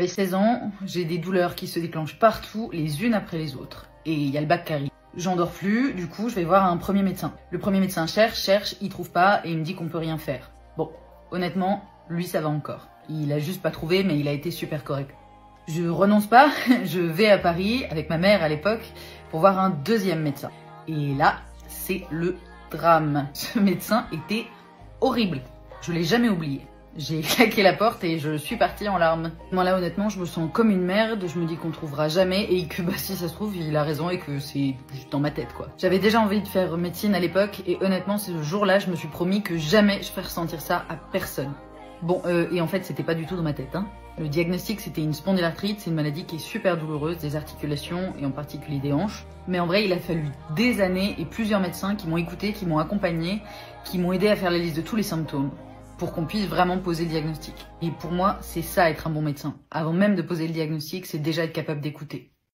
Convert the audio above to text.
J'avais 16 ans, j'ai des douleurs qui se déclenchent partout, les unes après les autres. Et il y a le bac qui arrive. J'en dors plus, du coup je vais voir un premier médecin. Le premier médecin cherche, il trouve pas et il me dit qu'on peut rien faire. Bon, honnêtement, lui ça va encore. Il a juste pas trouvé mais il a été super correct. Je renonce pas, je vais à Paris avec ma mère à l'époque pour voir un deuxième médecin. Et là, c'est le drame. Ce médecin était horrible. Je l'ai jamais oublié. J'ai claqué la porte et je suis partie en larmes. Moi là honnêtement je me sens comme une merde, je me dis qu'on trouvera jamais et que bah si ça se trouve il a raison et que c'est juste dans ma tête quoi. J'avais déjà envie de faire médecine à l'époque et honnêtement ce jour-là je me suis promis que jamais je ferais ressentir ça à personne. Bon et en fait c'était pas du tout dans ma tête hein. Le diagnostic c'était une spondylarthrite, c'est une maladie qui est super douloureuse des articulations et en particulier des hanches. Mais en vrai il a fallu des années et plusieurs médecins qui m'ont écouté, qui m'ont accompagné, qui m'ont aidé à faire la liste de tous les symptômes pour qu'on puisse vraiment poser le diagnostic. Et pour moi, c'est ça être un bon médecin. Avant même de poser le diagnostic, c'est déjà être capable d'écouter.